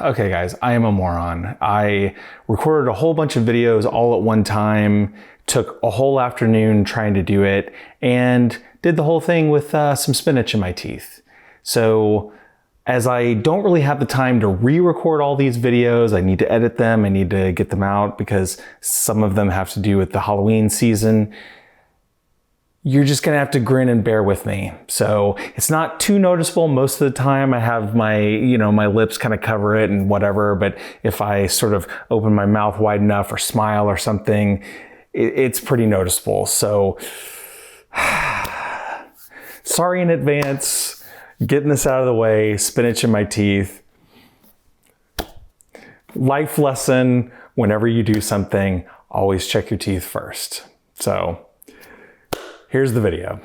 Okay guys, I am a moron. I recorded a whole bunch of videos all at one time, took a whole afternoon trying to do it, and did the whole thing with some spinach in my teeth. So as I don't really have the time to re-record all these videos, I need to edit them, I need to get them out because some of them have to do with the Halloween season. You're just gonna have to grin and bear with me. So it's not too noticeable most of the time. I have my, my lips kind of cover it and whatever, but if I sort of open my mouth wide enough or smile or something, it's pretty noticeable. So sorry in advance, getting this out of the way, spinach in my teeth. Life lesson, whenever you do something, always check your teeth first. So here's the video.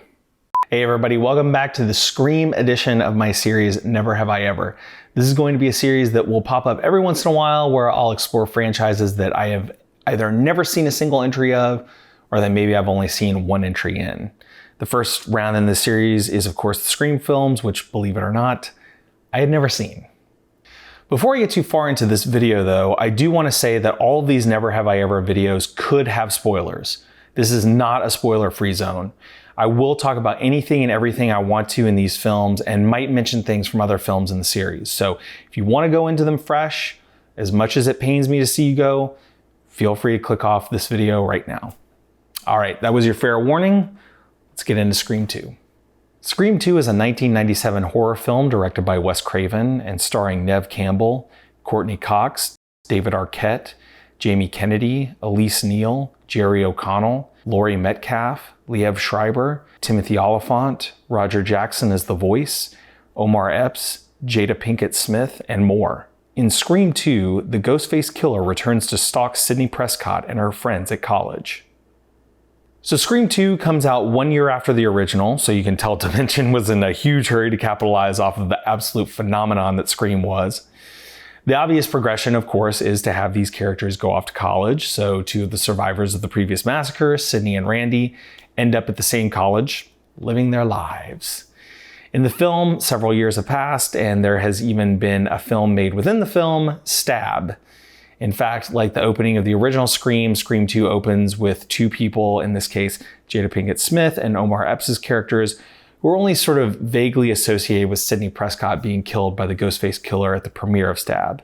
Hey everybody, welcome back to the Scream edition of my series, Never Have I Ever. This is going to be a series that will pop up every once in a while where I'll explore franchises that I have either never seen a single entry of, or that maybe I've only seen one entry in. The first round in this series is of course the Scream films, which believe it or not, I had never seen. Before I get too far into this video though, I do want to say that all of these Never Have I Ever videos could have spoilers. This is not a spoiler-free zone. I will talk about anything and everything I want to in these films and might mention things from other films in the series. So if you want to go into them fresh, as much as it pains me to see you go, feel free to click off this video right now. All right, that was your fair warning. Let's get into Scream 2. Scream 2 is a 1997 horror film directed by Wes Craven and starring Neve Campbell, Courtney Cox, David Arquette, Jamie Kennedy, Elise Neal, Jerry O'Connell, Laurie Metcalf, Liev Schreiber, Timothy Olyphant, Roger Jackson as the voice, Omar Epps, Jada Pinkett-Smith, and more. In Scream 2, the Ghostface killer returns to stalk Sidney Prescott and her friends at college. So Scream 2 comes out 1 year after the original, so you can tell Dimension was in a huge hurry to capitalize off of the absolute phenomenon that Scream was. The obvious progression, of course, is to have these characters go off to college. So two of the survivors of the previous massacre, Sydney and Randy, end up at the same college, living their lives. In the film, several years have passed, and there has even been a film made within the film, Stab. In fact, like the opening of the original Scream, Scream 2 opens with two people, in this case, Jada Pinkett-Smith and Omar Epps' characters, who are only sort of vaguely associated with Sidney Prescott being killed by the Ghostface killer at the premiere of Stab.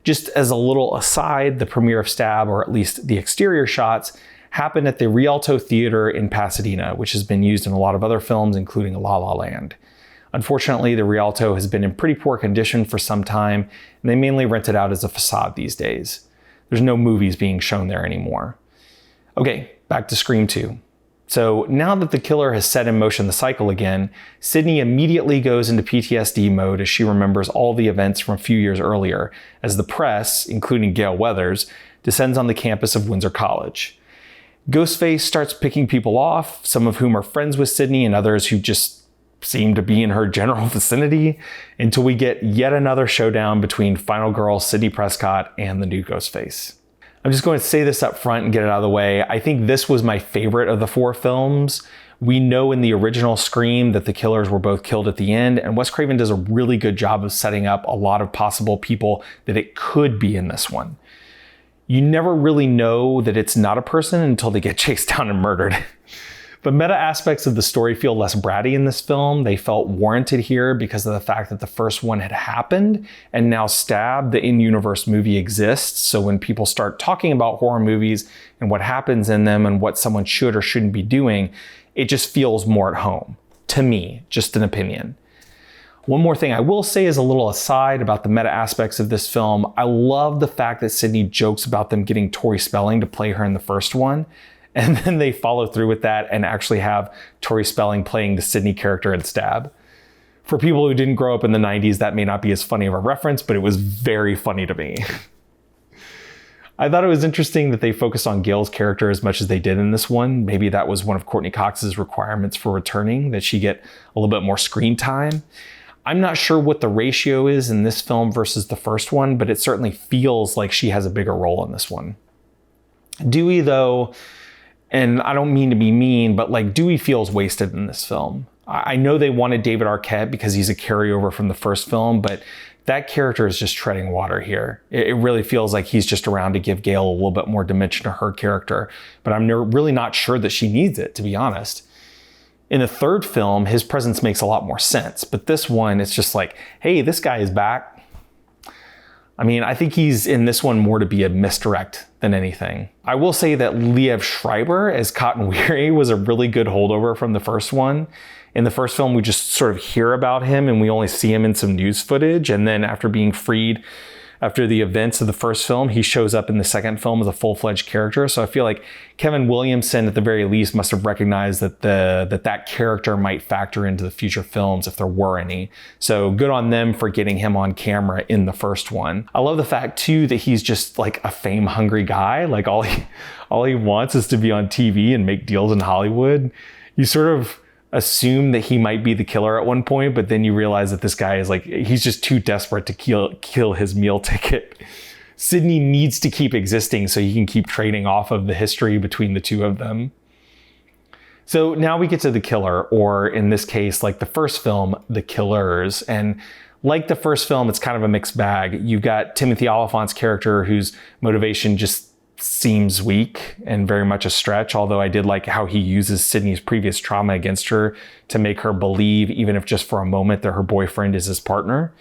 Just as a little aside, the premiere of Stab, or at least the exterior shots, happened at the Rialto Theater in Pasadena, which has been used in a lot of other films, including La La Land. Unfortunately, the Rialto has been in pretty poor condition for some time, and they mainly rent it out as a facade these days. There's no movies being shown there anymore. Okay, back to Scream 2. So now that the killer has set in motion the cycle again, Sydney immediately goes into PTSD mode as she remembers all the events from a few years earlier, as the press, including Gale Weathers, descends on the campus of Windsor College. Ghostface starts picking people off, some of whom are friends with Sydney and others who just seem to be in her general vicinity, until we get yet another showdown between final girl Sidney Prescott and the new Ghostface. I'm just going to say this up front and get it out of the way. I think this was my favorite of the four films. We know in the original Scream that the killers were both killed at the end, and Wes Craven does a really good job of setting up a lot of possible people that it could be in this one. You never really know that it's not a person until they get chased down and murdered. But meta aspects of the story feel less bratty in this film. They felt warranted here because of the fact that the first one had happened, and now Stab, the in-universe movie, exists. So when people start talking about horror movies and what happens in them and what someone should or shouldn't be doing, it just feels more at home. To me, just an opinion. One more thing I will say as a little aside about the meta aspects of this film. I love the fact that Sydney jokes about them getting Tori Spelling to play her in the first one. And then they follow through with that and actually have Tori Spelling playing the Sydney character in Stab. For people who didn't grow up in the 90s, that may not be as funny of a reference, but it was very funny to me. I thought it was interesting that they focused on Gale's character as much as they did in this one. Maybe that was one of Courtney Cox's requirements for returning, that she get a little bit more screen time. I'm not sure what the ratio is in this film versus the first one, but it certainly feels like she has a bigger role in this one. Dewey, though, and I don't mean to be mean, but like Dewey feels wasted in this film. I know they wanted David Arquette because he's a carryover from the first film, but that character is just treading water here. It really feels like he's just around to give Gale a little bit more dimension to her character, but I'm really not sure that she needs it, to be honest. In the third film, his presence makes a lot more sense, but this one, it's just like, hey, this guy is back. I mean, I think he's in this one more to be a misdirect than anything. I will say that Liev Schreiber as Cotton Weary was a really good holdover from the first one. In the first film, we just sort of hear about him and we only see him in some news footage. And then after being freed, after the events of the first film, he shows up in the second film as a full-fledged character. So I feel like Kevin Williamson, at the very least, must have recognized that that character might factor into the future films if there were any. So good on them for getting him on camera in the first one. I love the fact too that he's just like a fame-hungry guy. Like all he wants is to be on TV and make deals in Hollywood. You sort of assume that he might be the killer at one point, but then you realize that this guy is like, he's just too desperate to kill his meal ticket. Sidney needs to keep existing so he can keep trading off of the history between the two of them. So now we get to the killer, or in this case, like the first film, the killers. And like the first film, it's kind of a mixed bag. You've got Timothy Olyphant's character whose motivation just seems weak and very much a stretch, although I did like how he uses Sidney's previous trauma against her to make her believe, even if just for a moment, that her boyfriend is his partner.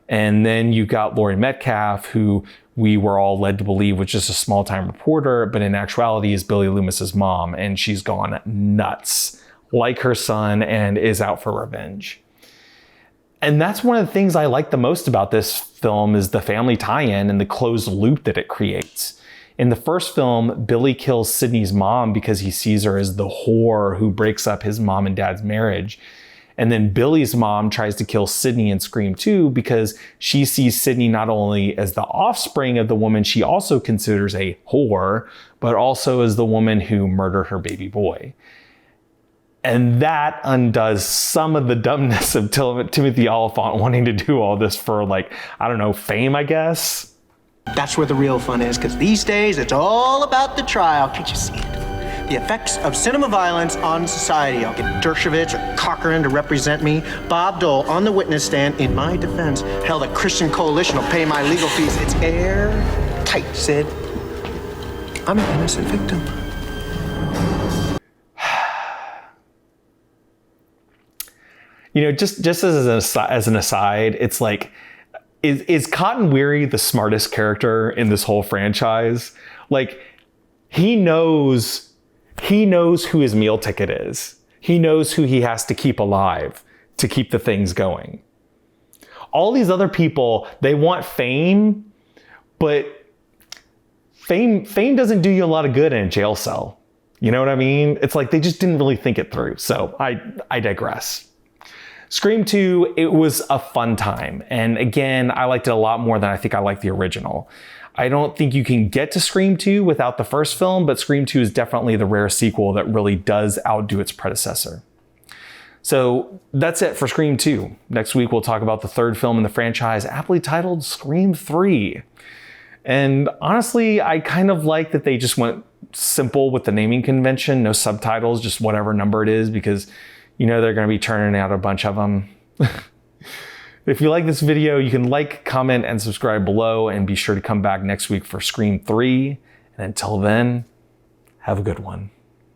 And then you got Laurie Metcalf, who we were all led to believe was just a small-time reporter, but in actuality is Billy Loomis's mom, and she's gone nuts, like her son, and is out for revenge. And that's one of the things I like the most about this film is the family tie-in and the closed loop that it creates. In the first film, Billy kills Sidney's mom because he sees her as the whore who breaks up his mom and dad's marriage. And then Billy's mom tries to kill Sidney in Scream 2 because she sees Sidney not only as the offspring of the woman she also considers a whore, but also as the woman who murdered her baby boy. And that undoes some of the dumbness of Timothy Olyphant wanting to do all this for, like, I don't know, fame, I guess. That's where the real fun is, because these days it's all about the trial. Can't you see it? The effects of cinema violence on society. I'll get Dershowitz or Cochran to represent me. Bob Dole on the witness stand in my defense. Hell, the Christian Coalition will pay my legal fees. It's airtight, Sid. I'm an innocent victim. You know, just as an aside, it's like, Is Cotton Weary the smartest character in this whole franchise? Like, he knows who his meal ticket is. He knows who he has to keep alive to keep the things going. All these other people, they want fame, but fame doesn't do you a lot of good in a jail cell. You know what I mean? It's like they just didn't really think it through. So I digress. Scream 2, it was a fun time. And again, I liked it a lot more than I think I liked the original. I don't think you can get to Scream 2 without the first film, but Scream 2 is definitely the rare sequel that really does outdo its predecessor. So that's it for Scream 2. Next week, we'll talk about the third film in the franchise, aptly titled Scream 3. And honestly, I kind of like that they just went simple with the naming convention, no subtitles, just whatever number it is, because you know they're going to be turning out a bunch of them. If you like this video, you can like, comment, and subscribe below, and be sure to come back next week for Scream 3. And until then, have a good one.